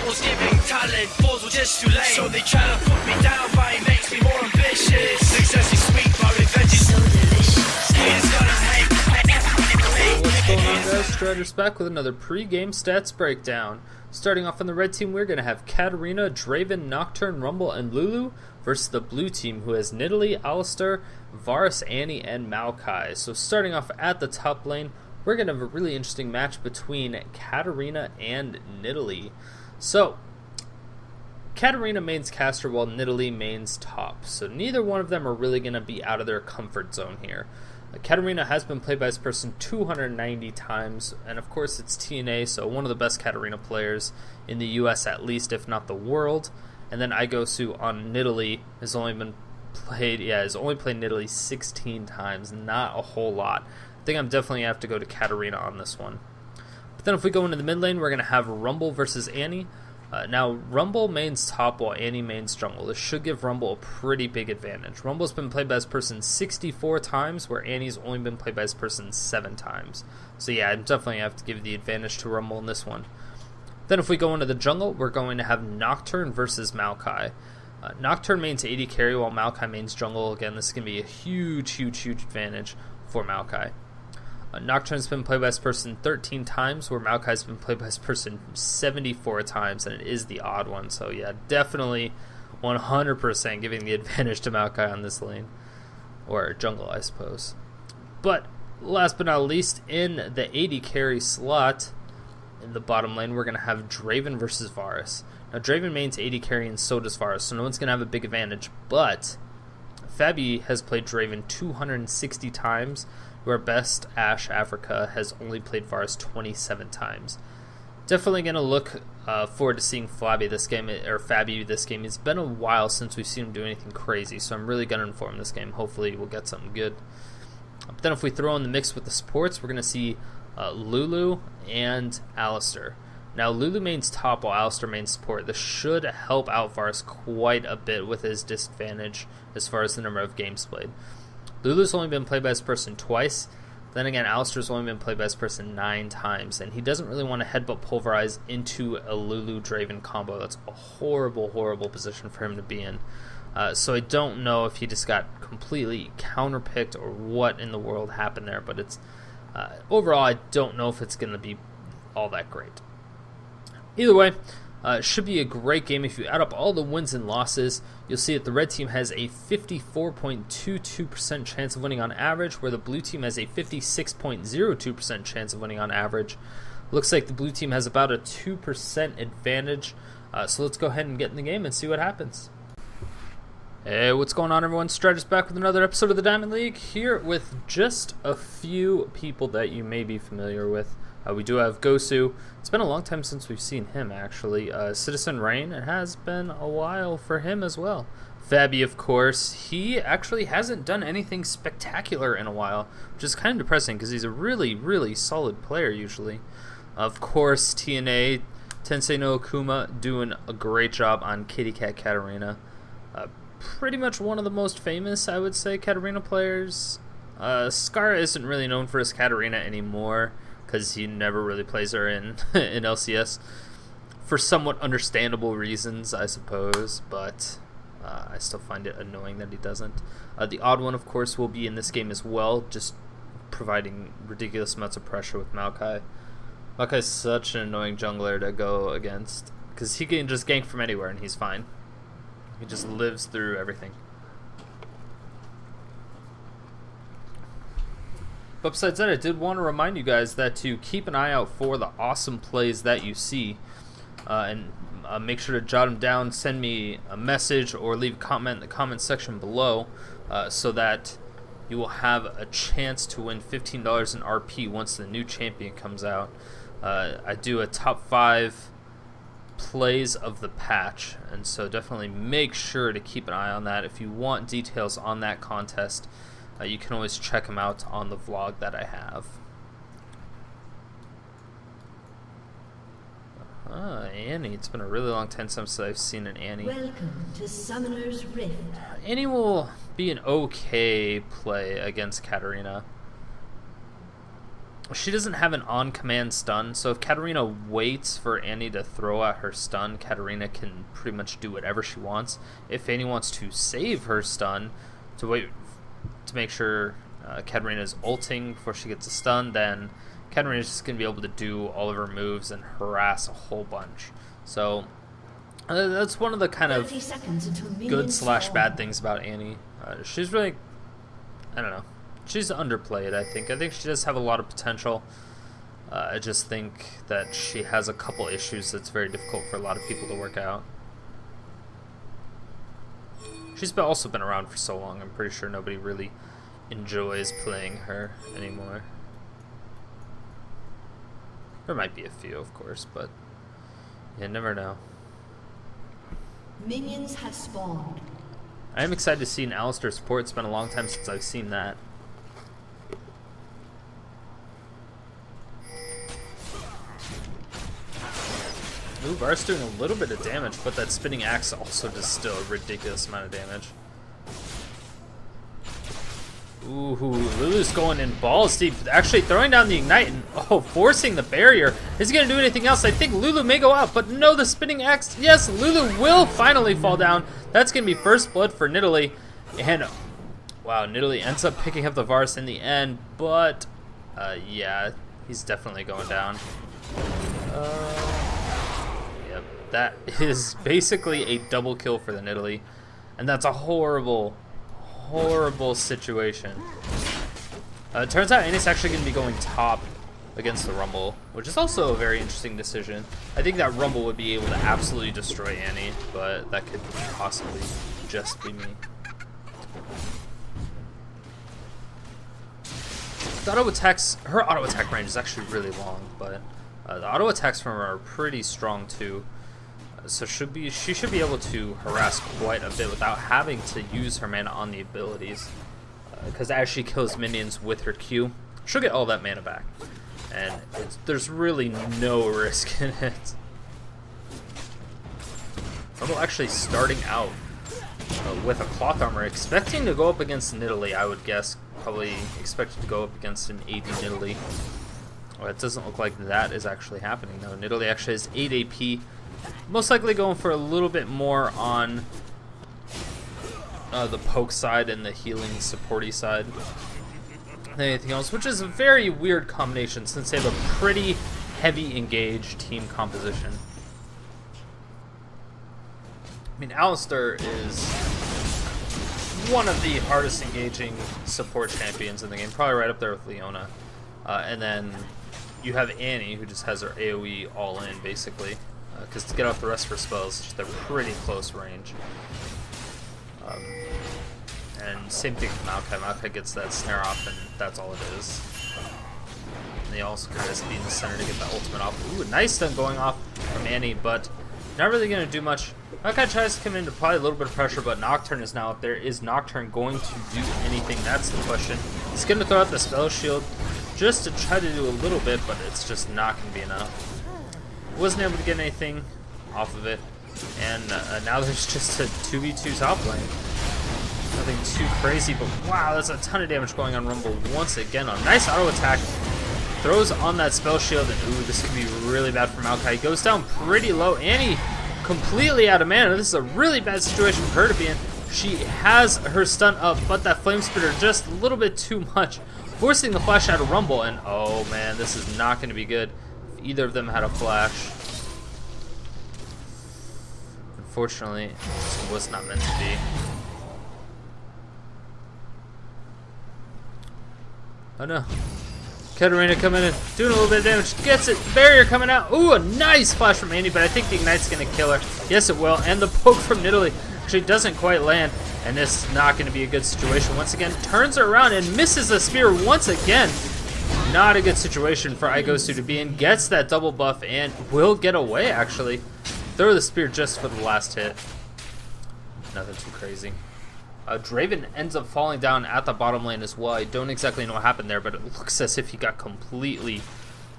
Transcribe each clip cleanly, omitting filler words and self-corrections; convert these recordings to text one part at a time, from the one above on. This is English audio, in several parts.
Rebels giving talent, balls were just too late. So they try to put me down, but it makes me more ambitious. Success is sweet, but revenge is so delicious. Haters gonna hate. What's going on, guys? Strider's back with another pre-game stats breakdown. Starting off on the red team, we're going to have Katarina, Draven, Nocturne, Rumble, and Lulu versus the blue team, who has Nidalee, Alistar, Varus, Annie, and Maokai. So starting off at the top lane, we're going to have a really interesting match between Katarina and Nidalee. So, Katarina mains caster while Nidalee mains top. So neither one of them are really going to be out of their comfort zone here. Katarina has been played by this person 290 times, and of course it's TNA, so one of the best Katarina players in the US at least, if not the world. And then iGosu on Nidalee has only played Nidalee 16 times, not a whole lot. I think I'm definitely going to have to go to Katarina on this one. But then if we go into the mid lane, we're going to have Rumble versus Annie. Now, Rumble mains top while Annie mains jungle. This should give Rumble a pretty big advantage. Rumble's been played by this person 64 times, where Annie's only been played by this person 7 times. So yeah, I'm definitely going to have to give the advantage to Rumble in this one. Then if we go into the jungle, we're going to have Nocturne versus Maokai. Nocturne mains AD carry while Maokai mains jungle. Again, this is going to be a huge advantage for Maokai. Nocturne's been played by this person 13 times, where Maokai's been played by this person 74 times, and it is the odd one. So yeah, definitely 100% giving the advantage to Maokai on this lane. Or jungle, I suppose. But last but not least, in the AD carry slot, in the bottom lane, we're going to have Draven versus Varus. Now, Draven mains AD carry, and so does Varus, so no one's going to have a big advantage. But fabbbyyy has played Draven 260 times, where best Ashe Africa has only played Varus 27 times. Definitely going to look forward to seeing fabbbyyy this game. It's been a while since we've seen him do anything crazy, so I'm really going to inform this game. Hopefully we'll get something good. But then if we throw in the mix with the supports, we're going to see Lulu and Alistar. Now, Lulu mains top while Alistar mains support. This should help out Varus quite a bit with his disadvantage as far as the number of games played. Lulu's only been played by this person twice. Then again, Alistar's only been played by this person 9 times, and he doesn't really want to headbutt pulverize into a Lulu Draven combo. That's a horrible position for him to be in. So I don't know if he just got completely counterpicked or what in the world happened there, but it's overall I don't know if it's going to be all that great. Either way, it should be a great game. If you add up all the wins and losses, you'll see that the red team has a 54.22% chance of winning on average, where the blue team has a 56.02% chance of winning on average. Looks like the blue team has about a 2% advantage. So let's go ahead and get in the game and see what happens. Hey, what's going on, everyone? Strider's back with another episode of the Diamond League, here with just a few people that you may be familiar with. We do have Gosu. It's been a long time since we've seen him, actually. Citizen Rain, it has been a while for him as well. fabbbyyy, of course. He actually hasn't done anything spectacular in a while, which is kind of depressing because he's a really solid player usually. Of course, TNA, TiensiNoAkuma's, doing a great job on Kitty Cat Katarina. Pretty much one of the most famous, I would say, Katarina players. Scar isn't really known for his Katarina anymore, because he never really plays her in LCS for somewhat understandable reasons, I suppose, but I still find it annoying that he doesn't. TheOddOne, of course, will be in this game as well, just providing ridiculous amounts of pressure with Maokai. Maokai's such an annoying jungler to go against, because he can just gank from anywhere and he's fine. He just lives through everything. But besides that, I did want to remind you guys that to keep an eye out for the awesome plays that you see, and make sure to jot them down, send me a message, or leave a comment in the comment section below, so that you will have a chance to win $15 in RP once the new champion comes out. I do a top 5 plays of the patch, and so definitely make sure to keep an eye on that. If you want details on that contest, you can always check them out on the vlog that I have. Annie. It's been a really long time since I've seen an Annie. Welcome to Summoner's Rift. Annie will be an okay play against Katarina. she doesn't have an on-command stun, so if Katarina waits for Annie to throw out her stun, Katarina can pretty much do whatever she wants. If Annie wants to save her stun to wait to make sure Katarina's ulting before she gets a stun, then Katarina's just going to be able to do all of her moves and harass a whole bunch. So that's one of the kind of good/bad things about Annie. She's really, I don't know, she's underplayed, I think. I think she does have a lot of potential. I just think that she has a couple issues that's very difficult for a lot of people to work out. She's also been around for so long, I'm pretty sure nobody really enjoys playing her anymore. There might be a few, of course, but you never know. Minions have spawned. I am excited to see an Alistar support. It's been a long time since I've seen that. Ooh, Varus doing a little bit of damage, but that spinning axe also does still a ridiculous amount of damage. Ooh, Lulu's going in balls deep, actually throwing down the ignite and forcing the barrier. Is he going to do anything else? I think Lulu may go out, but no, the spinning axe. Yes, Lulu will finally fall down. That's going to be first blood for Nidalee. And wow, Nidalee ends up picking up the Varus in the end, but yeah, he's definitely going down. Yep, that is basically a double kill for the Nidalee, and that's a horrible situation. It turns out Annie's actually going to be going top against the Rumble, which is also a very interesting decision. I think that Rumble would be able to absolutely destroy Annie, but that could possibly just be me. The auto attacks, her auto attack range is actually really long, but the auto attacks from her are pretty strong too. So she should be able to harass quite a bit without having to use her mana on the abilities. Because as she kills minions with her Q, she'll get all that mana back. And there's really no risk in it. Rumble actually starting out with a cloth armor, expecting to go up against Nidalee, I would guess. Probably expected to go up against an 80 Nidalee. Well, it doesn't look like that is actually happening though. Nidalee actually has 8 AP. Most likely going for a little bit more on the poke side and the healing supporty side than anything else, which is a very weird combination since they have a pretty heavy engaged team composition. I mean, Alistar is one of the hardest engaging support champions in the game, probably right up there with Leona. And then you have Annie, who just has her AoE all in basically. Because to get off the rest of her spells, they're pretty close range. And same thing with Maokai. Maokai gets that snare off, and that's all it is. And they also kind of be in the center to get that ultimate off. Ooh, nice stun going off from Annie, but not really going to do much. Maokai tries to come into probably a little bit of pressure, but Nocturne is now up there. Is Nocturne going to do anything? That's the question. He's going to throw out the spell shield just to try to do a little bit, but it's just not going to be enough. Wasn't able to get anything off of it, and now there's just a 2v2 top lane. Nothing too crazy, but wow, that's a ton of damage going on Rumble once again. A nice auto attack, throws on that spell shield, and ooh, this could be really bad for Maokai. He goes down pretty low. Annie completely out of mana. This is a really bad situation for her to be in. She has her stun up, but that flame spitter just a little bit too much, forcing the flash out of Rumble, and oh man, this is not going to be good. Either of them had a flash. Unfortunately, it was not meant to be. Oh no. Katarina coming in, doing a little bit of damage, gets it, barrier coming out. Ooh, a nice flash from Annie, but I think the Ignite's going to kill her. Yes, it will, and the poke from Nidalee actually doesn't quite land, and this is not going to be a good situation. Once again, turns her around and misses the spear once again. Not a good situation for iGosu to be in. Gets that double buff and will get away, actually. Throw the spear just for the last hit. Nothing too crazy. Draven ends up falling down at the bottom lane as well. I don't exactly know what happened there, but it looks as if he got completely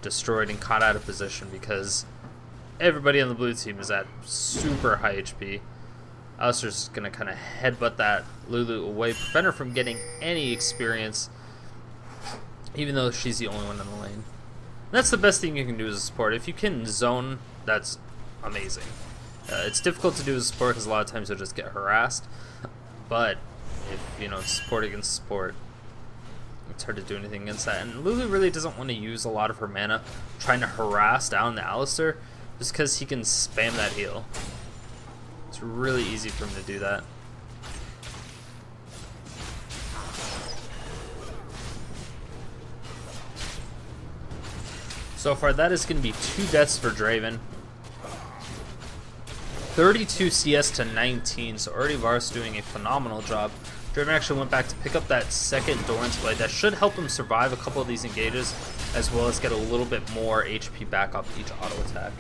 destroyed and caught out of position because everybody on the blue team is at super high HP. Alistar's going to kind of headbutt that Lulu away, prevent her from getting any experience. even though she's the only one in the lane. That's the best thing you can do as a support. If you can zone, that's amazing. It's difficult to do as a support because a lot of times you'll just get harassed. But if, you know, support against support, it's hard to do anything against that. And Lulu really doesn't want to use a lot of her mana trying to harass down the Alistar, just because he can spam that heal. It's really easy for him to do that. So far, that is going to be 2 deaths for Draven. 32 CS to 19, so already Varus doing a phenomenal job. Draven actually went back to pick up that second Doran's Blade. That should help him survive a couple of these engages, as well as get a little bit more HP back off each auto attack.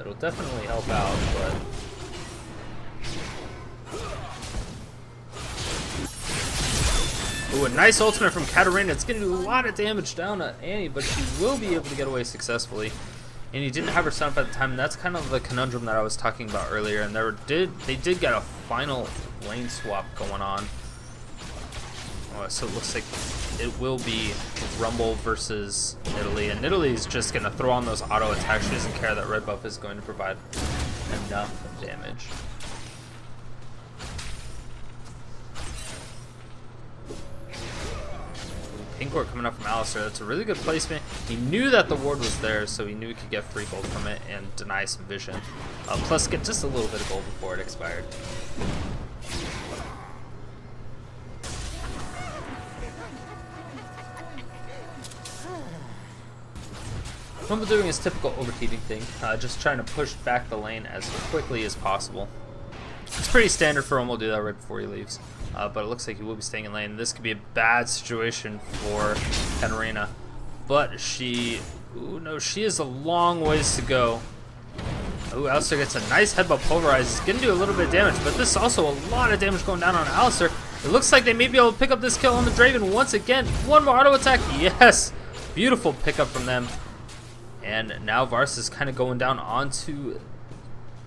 It'll definitely help out, but... Ooh, a nice ultimate from Katarina. It's going to do a lot of damage down to Annie, but she will be able to get away successfully. And he didn't have her stun up at the time, and that's kind of the conundrum that I was talking about earlier. And they did get a final lane swap going on. So it looks like it will be Rumble versus Nidalee. And Nidalee is just going to throw on those auto attacks. She doesn't care that red buff is going to provide enough damage. Pink ward coming up from Alistar. That's a really good placement. He knew that the ward was there, so he knew he could get free gold from it and deny some vision. Plus get just a little bit of gold before it expired. Rumble doing his typical overheating thing, just trying to push back the lane as quickly as possible. It's pretty standard for Rumble to do that right before he leaves. But it looks like he will be staying in lane. This could be a bad situation for Katarina. But she... Ooh, no, she has a long ways to go. Ooh, Alistar gets a nice headbutt pulverize. It's going to do a little bit of damage, but this is also a lot of damage going down on Alistar. It looks like they may be able to pick up this kill on the Draven once again. One more auto attack. Yes! Beautiful pickup from them. And now Varus is kind of going down onto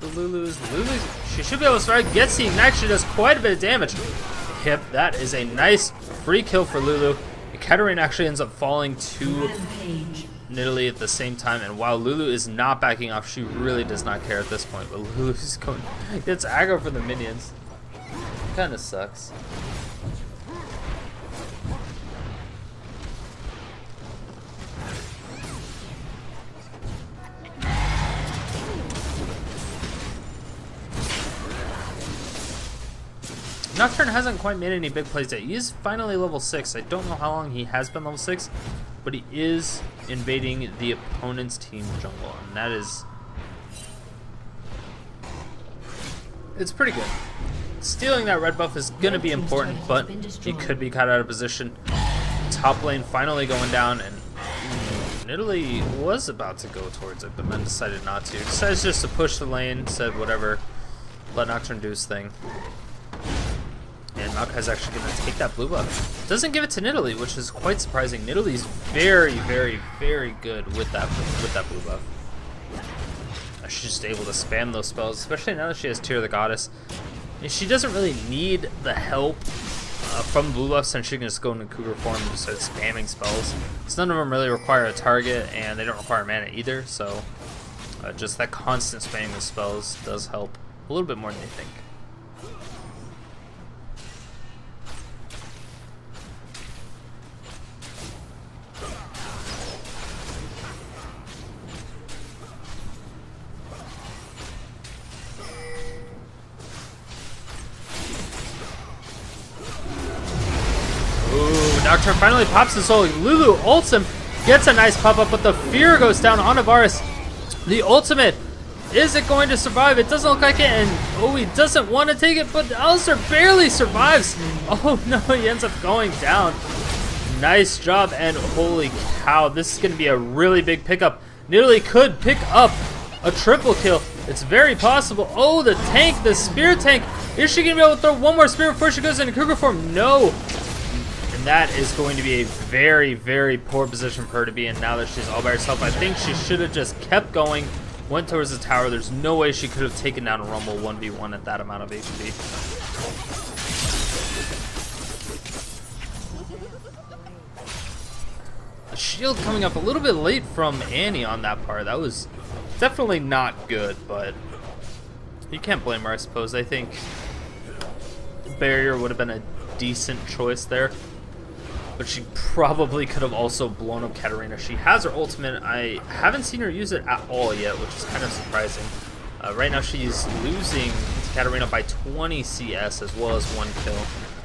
the Lulu's. Lulu, she should be able to survive. Gets the ignite. She does quite a bit of damage. Yep, that is a nice free kill for Lulu. Katarina actually ends up falling to Nidalee at the same time, and while Lulu is not backing off, she really does not care at this point. But Lulu's going, gets aggro for the minions. Kind of sucks. Nocturne hasn't quite made any big plays yet. He is finally level 6. I don't know how long he has been level 6, but he is invading the opponent's team jungle, and that is... It's pretty good. Stealing that red buff is going to be important, but he could be caught out of position. Top lane finally going down, and Nidalee was about to go towards it, but then decided not to. Decides just to push the lane, said whatever, let Nocturne do his thing. And Maokai's actually going to take that blue buff. Doesn't give it to Nidalee, which is quite surprising. Nidalee's very, very, very good with that blue buff. She's just able to spam those spells, especially now that she has Tear of the Goddess. And she doesn't really need the help from blue buff, since she can just go into Cougar form and just start spamming spells. So none of them really require a target, and they don't require mana either. So just that constant spamming of spells does help a little bit more than you think. Nocturne finally pops his soul. Lulu ults him, gets a nice pop up, but the fear goes down on Varus. The ultimate, is it going to survive? It doesn't look like it, and oh, he doesn't want to take it, but Alistar barely survives. Oh no, he ends up going down. Nice job, and holy cow, this is going to be a really big pickup. Nidalee could pick up a triple kill. It's very possible. Oh, the tank, the spear tank. Is she going to be able to throw one more spear before she goes into Cougar form? No. That is going to be a very, very poor position for her to be in now that she's all by herself. I think she should have just kept going, went towards the tower. There's no way she could have taken down a Rumble 1v1 at that amount of HP. The shield coming up a little bit late from Annie on that part. That was definitely not good, but you can't blame her, I suppose. I think barrier would have been a decent choice there, but she probably could have also blown up Katarina. She has her ultimate. I haven't seen her use it at all yet, which is kind of surprising. Right now she's losing to Katarina by 20 CS as well as 1 kill,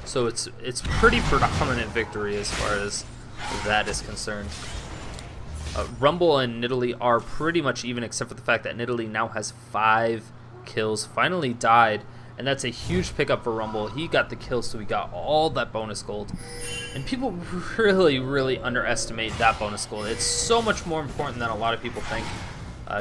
so it's pretty predominant victory as far as that is concerned. Rumble and Nidalee are pretty much even, except for the fact that Nidalee now has 5 kills, finally died, and that's a huge pickup for Rumble. He got the kill, so he got all that bonus gold, and people really underestimate that bonus gold. It's so much more important than a lot of people think.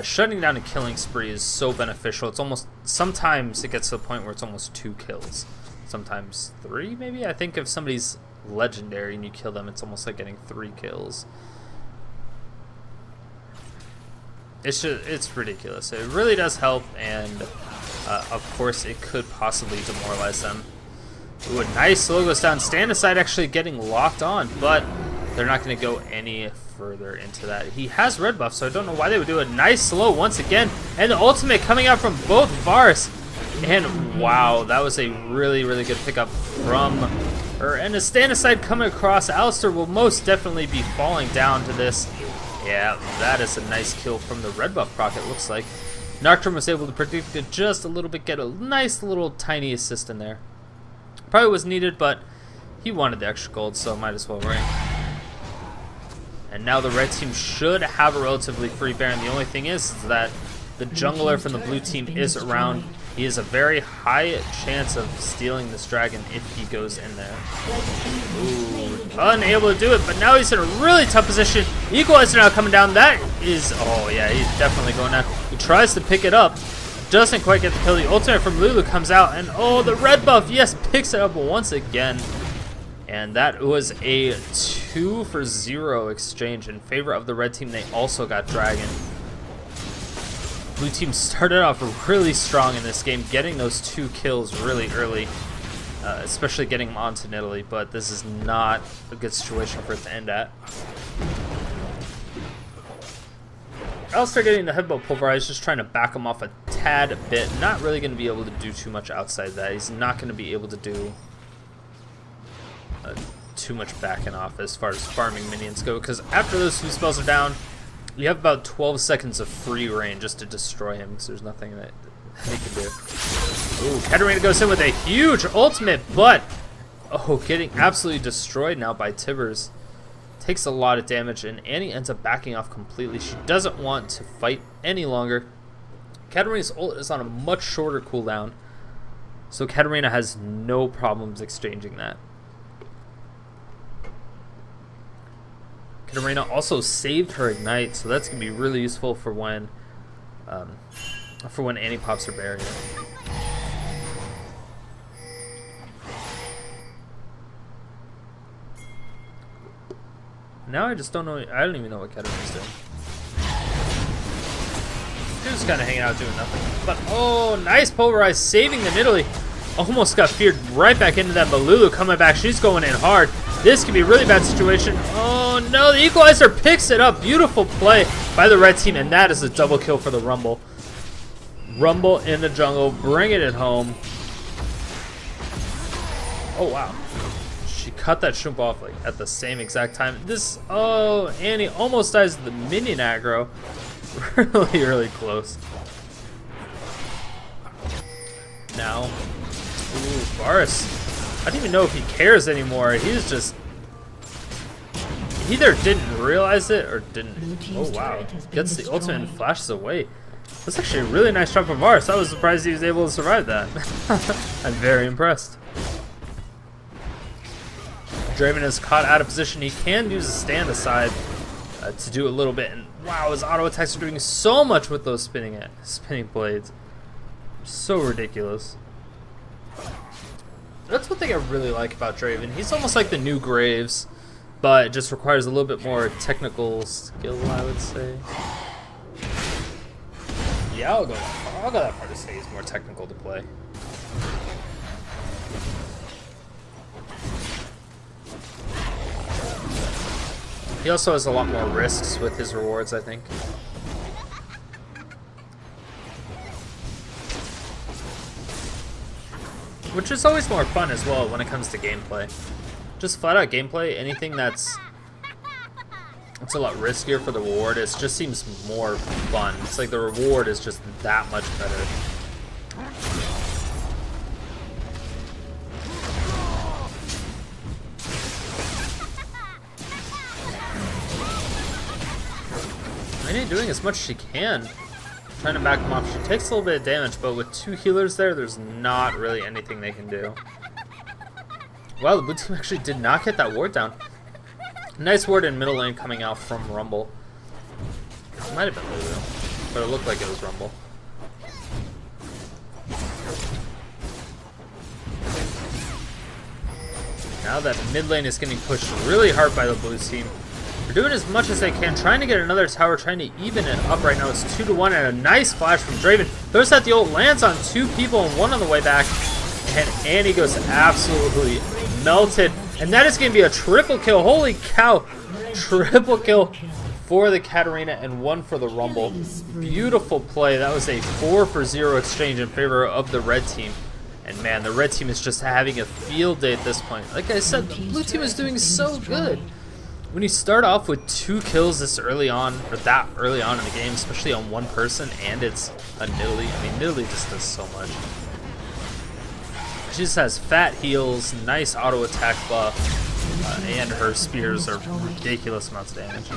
Shutting down a killing spree is so beneficial. It's almost, sometimes it gets to the point where it's almost 2 kills, sometimes 3 maybe. I think if somebody's legendary and you kill them, it's almost like getting 3 kills. It's ridiculous. It really does help, and of course it could possibly demoralize them. Ooh, a nice slow goes down. Stand aside actually getting locked on, but they're not going to go any further into that. He has red buff, so I don't know why they would do a nice slow once again, and the ultimate coming out from both Varus. And wow, that was a really good pickup from her. And a stand aside coming across. Alistar will most definitely be falling down to this. Yeah, that is a nice kill from the red buff proc, it looks like. Nocturne was able to predict it just a little bit, get a nice little tiny assist in there. Probably was needed, but he wanted the extra gold, so might as well ring. And now the red team should have a relatively free Baron. The only thing is that the jungler from the blue team is around. He has a very high chance of stealing this dragon if he goes in there. Ooh, unable to do it, but now he's in a really tough position. Equalizer now coming down. That is, oh yeah, he's definitely going down. He tries to pick it up, doesn't quite get the kill. The ultimate from Lulu comes out, and oh, the red buff, yes, picks it up once again. And that was a 2-for-0 exchange in favor of the red team. They also got dragon. Blue team started off really strong in this game, getting those 2 kills really early, especially getting them onto Nidalee, but this is not a good situation for it to end at. Alistar getting the headbutt pulverized, just trying to back him off a tad bit. Not really going to be able to do too much outside that. He's not going to be able to do too much backing off as far as farming minions go, because after those 2 spells are down, you have about 12 seconds of free reign just to destroy him, because there's nothing that he can do. Ooh, Katarina goes in with a huge ultimate, but oh, getting absolutely destroyed now by Tibbers. Takes a lot of damage, and Annie ends up backing off completely. She doesn't want to fight any longer. Katarina's ult is on a much shorter cooldown, so Katarina has no problems exchanging that. Katarina also saved her ignite, so that's gonna be really useful for when Annie pops her barrier. Now I just don't know. I don't even know what Katarina's doing. She's just kind of hanging out doing nothing. But oh, nice pulverize, saving the Nidalee. Almost got feared right back into that, but Lulu coming back. She's going in hard. This could be a really bad situation. Oh no, the equalizer picks it up. Beautiful play by the red team, and that is a double kill for the Rumble. Rumble in the jungle, bringing it home. Oh wow, she cut that Shump off like at the same exact time. This, oh, Annie almost dies to the minion aggro. Really close. Now, ooh, Varus. I don't even know if he cares anymore. He's just, he either didn't realize it or didn't. Oh wow, gets the ultimate and flashes away. That's actually a really nice shot from Varus. I was surprised he was able to survive that. I'm very impressed. Draven is caught out of position. He can use a stand aside to do a little bit. And wow, his auto attacks are doing so much with those spinning blades. So ridiculous. That's one thing I really like about Draven. He's almost like the new Graves, but it just requires a little bit more technical skill, I would say. Yeah, I'll go that far to say he's more technical to play. He also has a lot more risks with his rewards, I think. Which is always more fun as well when it comes to gameplay. Just flat out gameplay, anything that's a lot riskier for the reward, it just seems more fun. It's like the reward is just that much better. Ain't doing as much as she can. Trying to back him off. She takes a little bit of damage, but with 2 healers there, there's not really anything they can do. Wow, the blue team actually did not get that ward down. Nice ward in middle lane coming out from Rumble. It might have been Lulu, but it looked like it was Rumble. Now that mid lane is getting pushed really hard by the blue team. They're doing as much as they can, trying to get another tower, trying to even it up right now. It's 2-1 and a nice flash from Draven. Throws out the ult, lands on 2 people and 1 on the way back. And Annie goes absolutely melted. And that is going to be a triple kill. Holy cow. Triple kill for the Katarina and 1 for the Rumble. Beautiful play. That was a 4-for-0 exchange in favor of the red team. And man, the red team is just having a field day at this point. Like I said, the blue team is doing so good. When you start off with 2 kills this early on, or that early on in the game, especially on one person, and it's a Nidalee. I mean, Nidalee just does so much. She just has fat heals, nice auto attack buff, and her spears are ridiculous amounts of damage.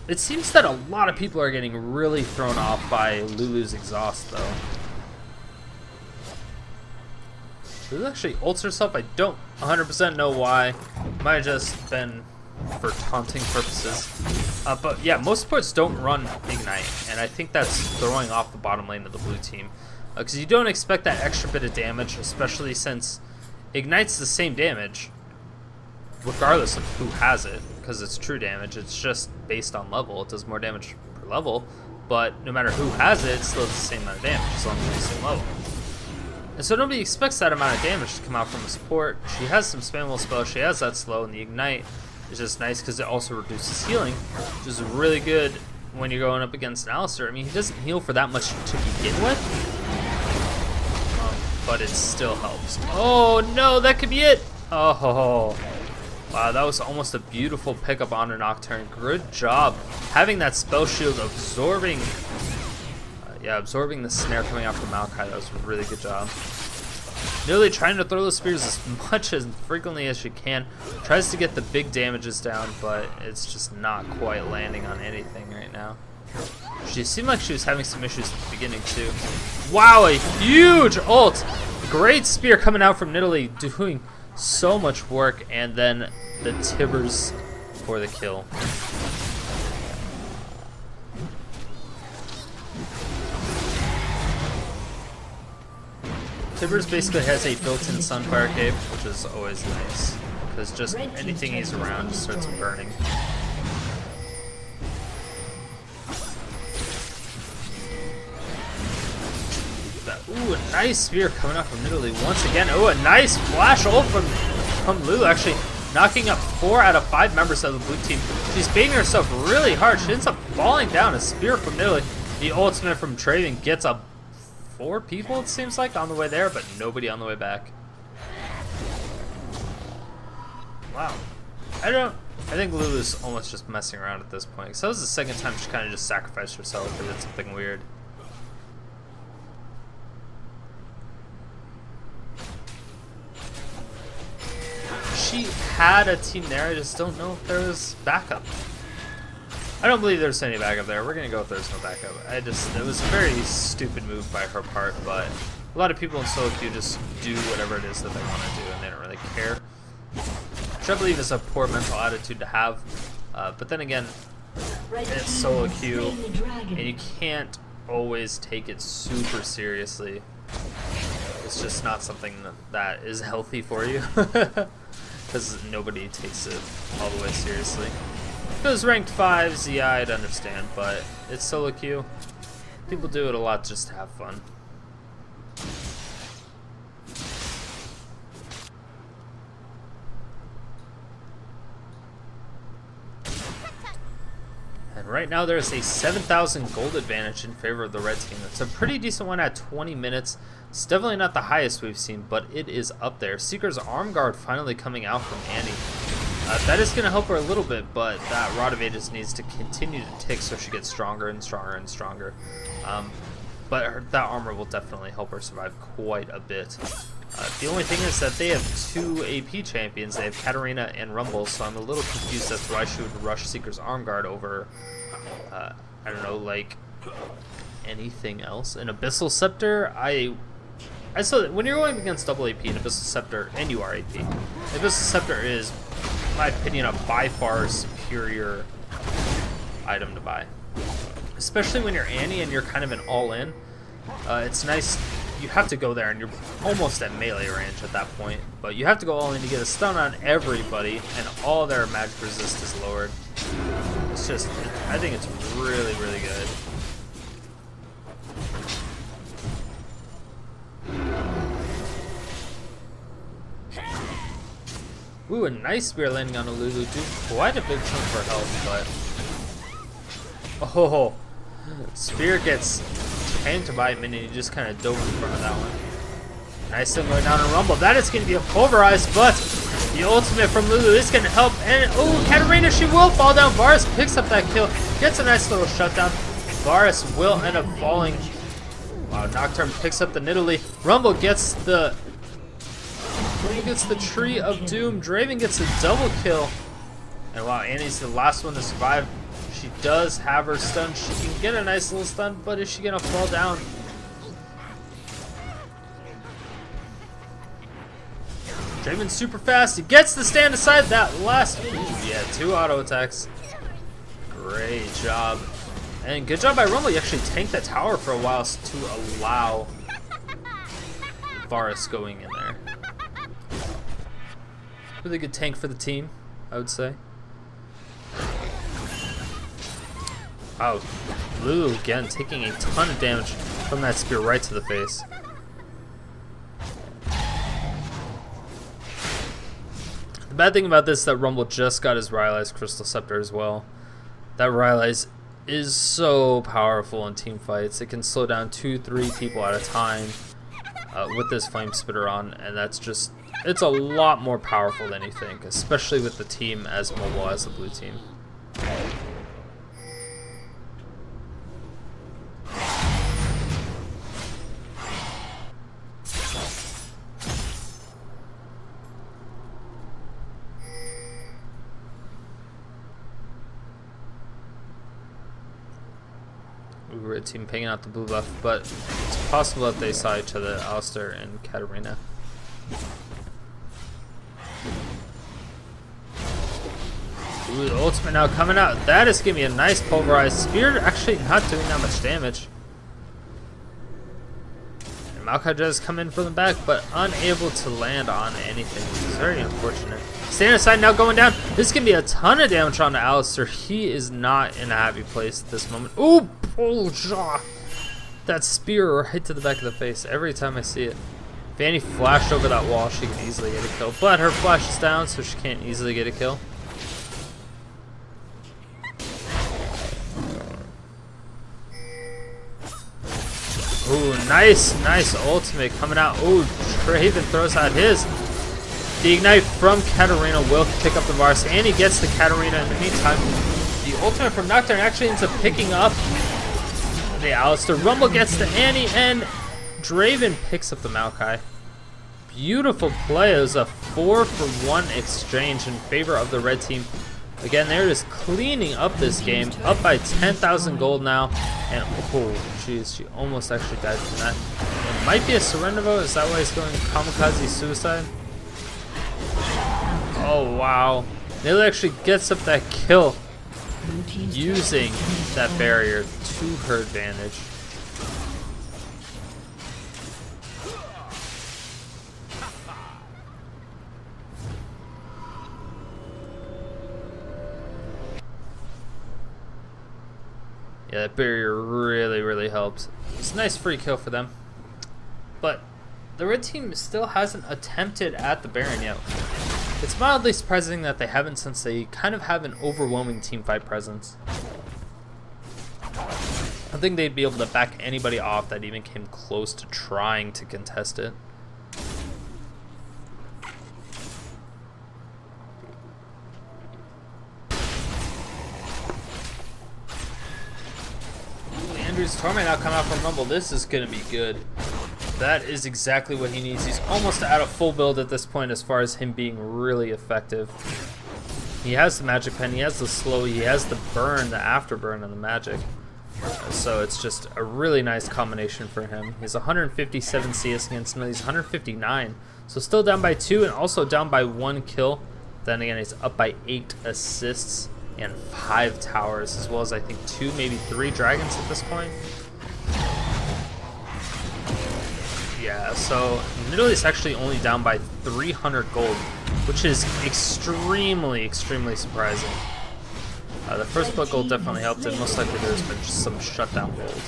It seems that a lot of people are getting really thrown off by Lulu's exhaust, though. Lulu actually ults herself. I don't 100% know why. Might have just been for taunting purposes. But yeah, most supports don't run Ignite, and I think that's throwing off the bottom lane of the blue team. Because you don't expect that extra bit of damage, especially since Ignite's the same damage, regardless of who has it, because it's true damage. It's just based on level. It does more damage per level, but no matter who has it, it still does the same amount of damage as long as it's the same level. And so nobody expects that amount of damage to come out from a support. She has some spammable spells, she has that slow, and the Ignite is just nice because it also reduces healing, which is really good when you're going up against an Alistar. I mean, he doesn't heal for that much to begin with, but it still helps. Oh no, that could be it! Oh, wow, that was almost a beautiful pickup on a Nocturne. Good job having that spell shield absorbing absorbing the snare coming out from Maokai. That was a really good job. Nearly trying to throw the spears as much as frequently as she can. Tries to get the big damages down, but it's just not quite landing on anything right now. She seemed like she was having some issues at the beginning too. Wow, a huge ult! Great spear coming out from Nidalee, doing so much work, and then the Tibbers for the kill. Tibbers basically has a built-in Sunfire Cape, which is always nice, because just anything he's around just starts burning. Ooh, a nice spear coming out from Nidalee once again. Oh, a nice flash ult from Lulu, actually knocking up 4 out of 5 members of the blue team. She's baiting herself really hard. She ends up falling down. A spear from Nidalee. The ultimate from Draven gets a 4 people, it seems like, on the way there, but nobody on the way back. Wow. I think Lulu's almost just messing around at this point. So that was the second time she kind of just sacrificed herself or did something weird. She had a team there, I just don't know if there was backup. I don't believe there's any backup there. We're gonna go if there's no backup. It was a very stupid move by her part, but a lot of people in solo queue just do whatever it is that they want to do and they don't really care. Which I believe is a poor mental attitude to have. But then again, it's solo queue and you can't always take it super seriously. It's just not something that is healthy for you. Because nobody takes it all the way seriously. If it was ranked 5s, yeah, I'd understand, but it's solo queue. People do it a lot just to have fun. right now there's a 7,000 gold advantage in favor of the red team. It's a pretty decent one at 20 minutes. It's definitely not the highest we've seen, but it is up there. Seeker's Arm Guard finally coming out from Annie. That is going to help her a little bit, but that Rod of Ages needs to continue to tick so she gets stronger and stronger and stronger. But that armor will definitely help her survive quite a bit. The only thing is that they have 2 AP champions. They have Katarina and Rumble, so I'm a little confused as to why she would rush Seeker's Arm Guard over, I don't know, like anything else. An Abyssal Scepter, I saw that when you're going against double AP, an Abyssal Scepter, and you are AP, an Abyssal Scepter is, in my opinion, a by far superior item to buy. Especially when you're Annie and you're kind of an all-in. It's nice. You have to go there and you're almost at melee range at that point. But you have to go all in to get a stun on everybody, and all their magic resist is lowered. It's just, I think it's really, really good. Ooh, a nice spear landing on a Lulu. Do quite a big chunk for health, but... Oh, spear gets tamed by a minute. He just kind of dove in front of that one. Nice thing going down on Rumble. That is going to be a pulverized, but the ultimate from Lulu is going to help. And, oh, Katarina, she will fall down. Varus picks up that kill. Gets a nice little shutdown. Varus will end up falling. Wow, Nocturne picks up the Nidalee. Rumble gets the... gets the Tree of Doom. Draven gets a double kill. And wow, Annie's the last one to survive. She does have her stun. She can get a nice little stun, but is she going to fall down? Draven's super fast. He gets the stand aside. That last... Ooh, yeah, 2 auto attacks. Great job. And good job by Rumble. You actually tanked that tower for a while to allow Varus going in there. Really good tank for the team, I would say. Wow, Lulu again taking a ton of damage from that spear right to the face. The bad thing about this is that Rumble just got his Rylai's Crystal Scepter as well. That Rylai's is so powerful in team fights. It can slow down 2-3 people at a time with this Flame Spitter on, and that's just... it's a lot more powerful than you think, especially with the team as mobile as the blue team. Red team picking out the blue buff, but it's possible that they saw each other, Alistar and Katarina. Ooh, the ultimate now coming out. That is giving me a nice pulverized spear. Actually not doing that much damage. And Maokai does come in from the back, but unable to land on anything, which is very unfortunate. Stand aside now going down. This can be a ton of damage on Alistar. He is not in a happy place at this moment. Ooh, oh, that spear right to the back of the face every time I see it. If Annie flashed over that wall, she could easily get a kill, but her flash is down, so she can't easily get a kill. Ooh, nice ultimate coming out. Ooh, Draven throws out his. The Ignite from Katarina will pick up the Varus, and he gets the Katarina in the meantime. The ultimate from Nocturne actually ends up picking up the Alistar. Rumble gets the Annie, and Draven picks up the Maokai. Beautiful play. It was a 4-for-1 exchange in favor of the red team. Again, they're just cleaning up this game. Up by 10,000 gold now. And, oh, jeez, she almost actually died from that. It might be a surrender vote. Is that why he's going kamikaze suicide? Oh, wow. Nidalee actually gets up that kill using that barrier to her advantage. Yeah, that barrier really helped. It's a nice free kill for them. But the red team still hasn't attempted at the Baron yet. It's mildly surprising that they haven't, since they kind of have an overwhelming teamfight presence. I think they'd be able to back anybody off that even came close to trying to contest it. Andrew's Torment now come out from Rumble. This is going to be good. That is exactly what he needs. He's almost out of full build at this point as far as him being really effective. He has the magic pen, he has the slow, he has the burn, the afterburn on the magic. So it's just a really nice combination for him. He's 157 CS against him, he's 159. So still down by 2 and also down by 1 kill. Then again, he's up by 8 assists and 5 towers, as well as I think 2, maybe 3 dragons at this point. Yeah, so Nidalee's actually only down by 300 gold, which is extremely surprising. The first blood gold definitely helped, and most likely there's been just some shutdown gold.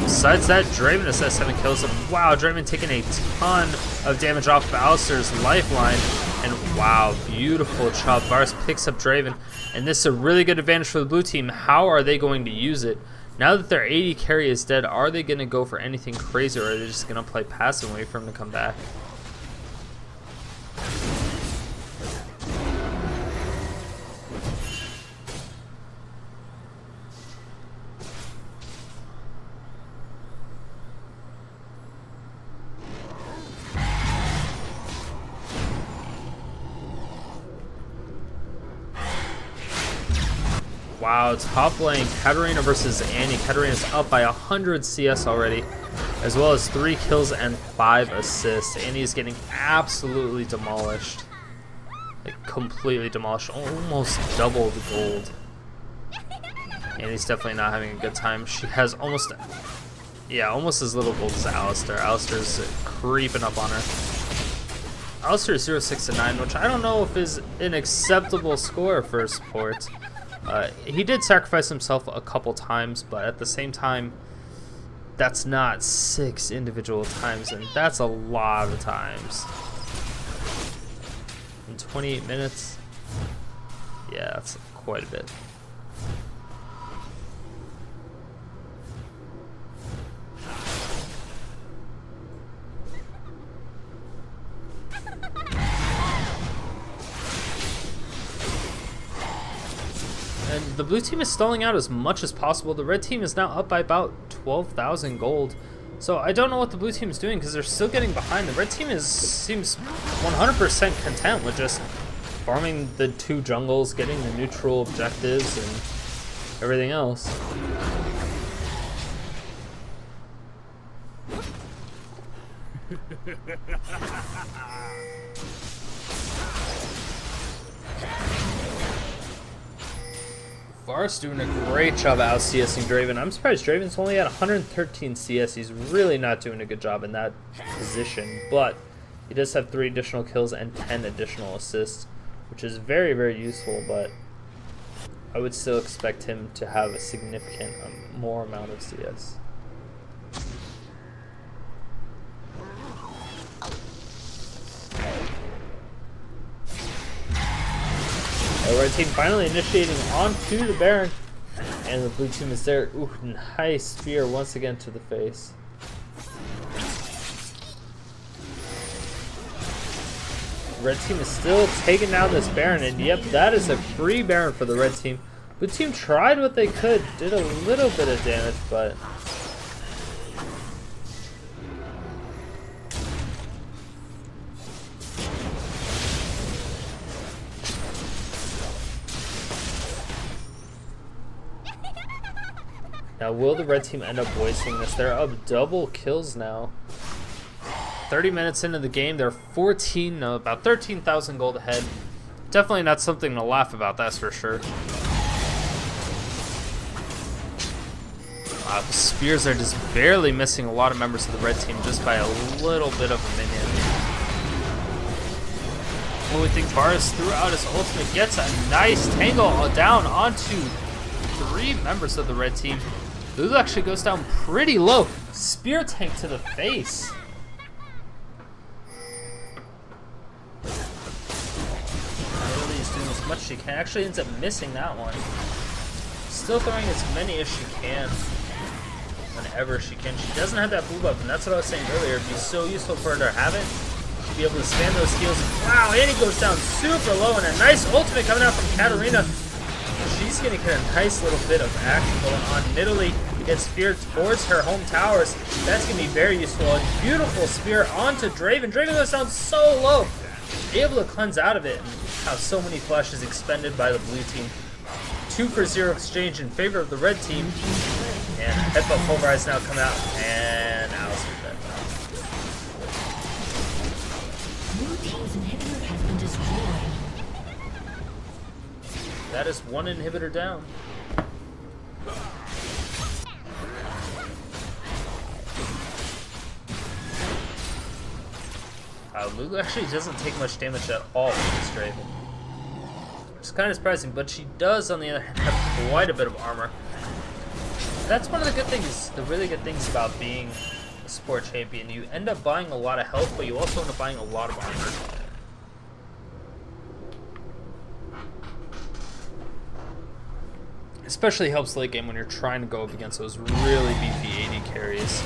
Besides that, Draven has 7 kills, and wow, Draven taking a ton of damage off of Alistar's lifeline, and wow, beautiful chop. Varus picks up Draven, and this is a really good advantage for the blue team. How are they going to use it? Now that their AD carry is dead, are they going to go for anything crazy, or are they just going to play passive and wait for him to come back? Wow, top lane, Katarina versus Annie. Katarina's up by 100 CS already, as well as 3 kills and 5 assists. Annie is getting absolutely demolished. Like, completely demolished. Almost double the gold. Annie's definitely not having a good time. She has almost as little gold as Alistar. Alistar's creeping up on her. Alistar is 0-6-9, which I don't know if is an acceptable score for a support. He did sacrifice himself a couple times, but at the same time, that's not 6 individual times, and that's a lot of times. In 28 minutes? Yeah, that's quite a bit. And the blue team is stalling out as much as possible. The red team is now up by about 12,000 gold. So I don't know what the blue team is doing because they're still getting behind. The red team seems 100% content with just farming the 2 jungles, getting the neutral objectives, and everything else. Varus doing a great job out CSing Draven. I'm surprised Draven's only at 113 CS. He's really not doing a good job in that position, but he does have 3 additional kills and 10 additional assists, which is very useful, but I would still expect him to have a significant more amount of CS. The red team finally initiating onto the Baron, and the blue team is there. Ooh, nice spear once again to the face. Red team is still taking down this Baron, and yep, that is a free Baron for the red team. Blue team tried what they could, did a little bit of damage, but now, will the red team end up wasting this? They're up double kills now. 30 minutes into the game, they're about 13,000 gold ahead. Definitely not something to laugh about, that's for sure. The spears are just barely missing a lot of members of the red team just by a little bit of a minion. Well, we think Varus threw out his ultimate, gets a nice tangle down onto 3 members of the red team. Lulu actually goes down pretty low. Spear tank to the face. Nidalee is doing as much as she can. Actually ends up missing that one. Still throwing as many as she can. Whenever she can. She doesn't have that blue buff, and that's what I was saying earlier. It'd be so useful for her to have it. She'd be able to spam those heals. Wow, and he goes down super low, and a nice ultimate coming out from Katarina. She's going to get a nice little bit of action going on. Nidalee gets speared towards her home towers. That's going to be very useful. A beautiful spear onto Draven. Draven goes down so low. Able to cleanse out of it, and how so many flashes expended by the blue team. 2 for 0 exchange in favor of the red team. And Headbutt Pulverize now come out, and Alistar dead. Blue team's inhibitor has been destroyed. That is 1 inhibitor down. Lulu actually doesn't take much damage at all with this Draven. It's kind of surprising, but she does, on the other hand, have quite a bit of armor. That's one of the good things, the really good things about being a support champion. You end up buying a lot of health, but you also end up buying a lot of armor. Especially helps late game when you're trying to go up against those really beefy AD carries.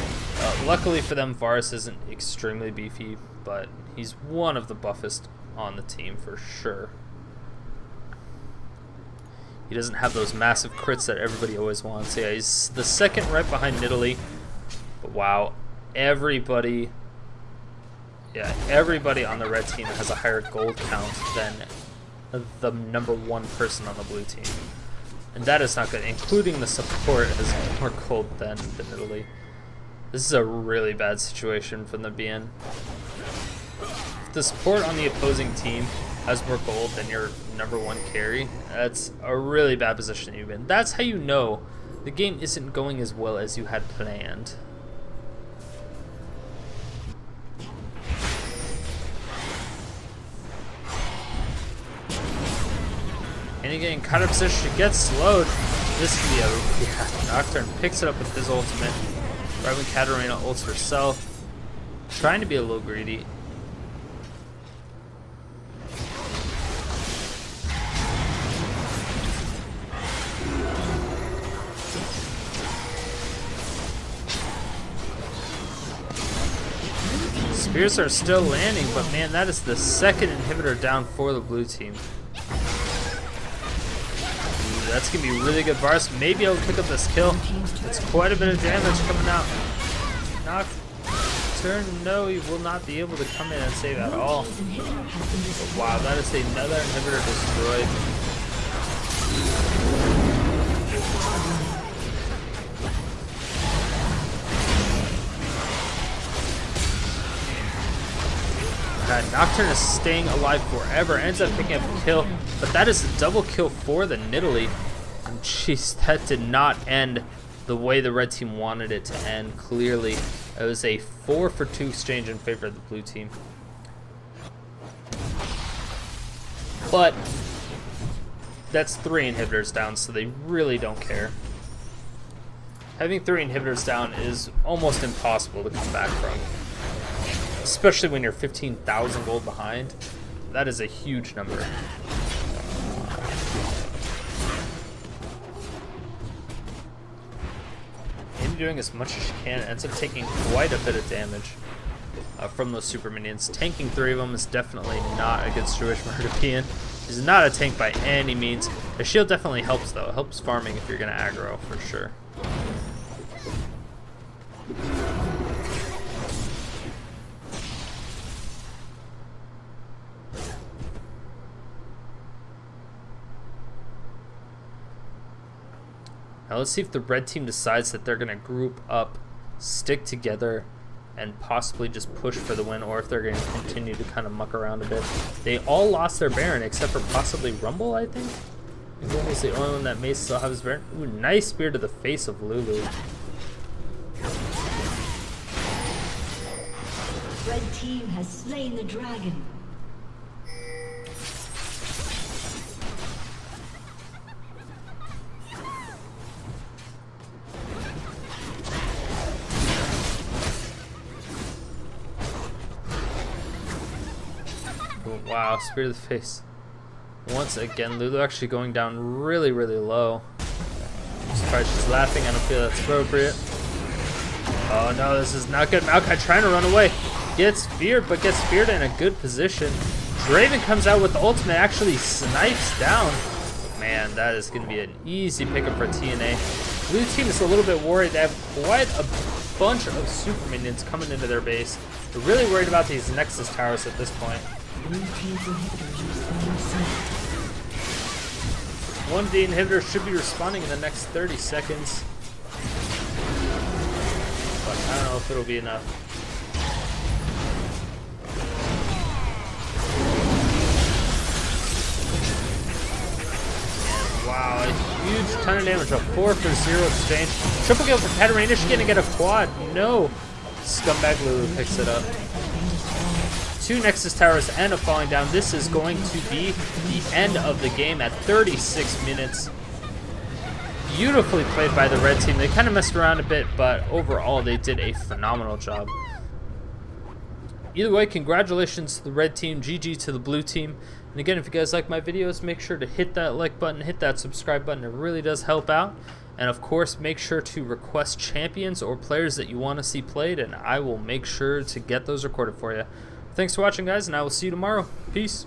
Luckily for them, Varus isn't extremely beefy, but he's one of the buffest on the team for sure. He doesn't have those massive crits that everybody always wants. Yeah, he's the second right behind Nidalee. But wow, everybody on the red team has a higher gold count than the #1 person on the blue team. And that is not good, including the support has more gold than Nidalee. This is a really bad situation from the BN. If the support on the opposing team has more gold than your #1 carry, that's a really bad position to be in. That's how you know the game isn't going as well as you had planned. And again, caught up position, she gets slowed. This could be a Nocturne picks it up with his ultimate. Right when Katarina ults herself. Trying to be a little greedy. Spears are still landing, but man, that is the second inhibitor down for the blue team. That's going to be really good. Varus may be able to pick up this kill. It's quite a bit of damage coming out. Nocturne, no, he will not be able to come in and save at all. But wow, that is another inhibitor destroyed. Nocturne is staying alive forever, ends up picking up a kill, but that is a double kill for the Nidalee. And jeez, that did not end the way the red team wanted it to end, clearly. It was a 4 for 2 exchange in favor of the blue team. But that's 3 inhibitors down, so they really don't care. Having 3 inhibitors down is almost impossible to come back from. Especially when you're 15,000 gold behind. That is a huge number. Amy doing as much as she can, ends up taking quite a bit of damage from those super minions. Tanking 3 of them is definitely not a good situation for her to be in. She's not a tank by any means. The shield definitely helps though. It helps farming if you're going to aggro for sure. Now let's see if the red team decides that they're going to group up, stick together, and possibly just push for the win, or if they're going to continue to kind of muck around a bit. They all lost their Baron except for possibly Rumble, I think. Rumble's the only one that may still have his Baron. Ooh, nice spear to the face of Lulu. Red team has slain the dragon. Wow, spear to the face. Once again, Lulu actually going down really, really low. probably just laughing. I don't feel that's appropriate. Oh no, this is not good. Maokai trying to run away. Gets feared, but gets feared in a good position. Draven comes out with the ultimate, actually snipes down. Man, that is going to be an easy pickup for TNA. Blue team is a little bit worried. They have quite a bunch of super minions coming into their base. They're really worried about these Nexus towers at this point. One of the inhibitors should be responding in the next 30 seconds. But I don't know if it'll be enough. Wow, a huge ton of damage. A 4 for 0 exchange. Triple kill for Katarina. She's gonna get a quad. No. Scumbag Lulu picks it up. 2 Nexus towers and a falling down. This is going to be the end of the game at 36 minutes. Beautifully played by the red team. They kind of messed around a bit, but overall they did a phenomenal job. Either way, congratulations to the red team, GG to the blue team. And again, if you guys like my videos, make sure to hit that like button, hit that subscribe button. It really does help out. And of course, make sure to request champions or players that you want to see played, and I will make sure to get those recorded for you. Thanks for watching, guys, and I will see you tomorrow. Peace.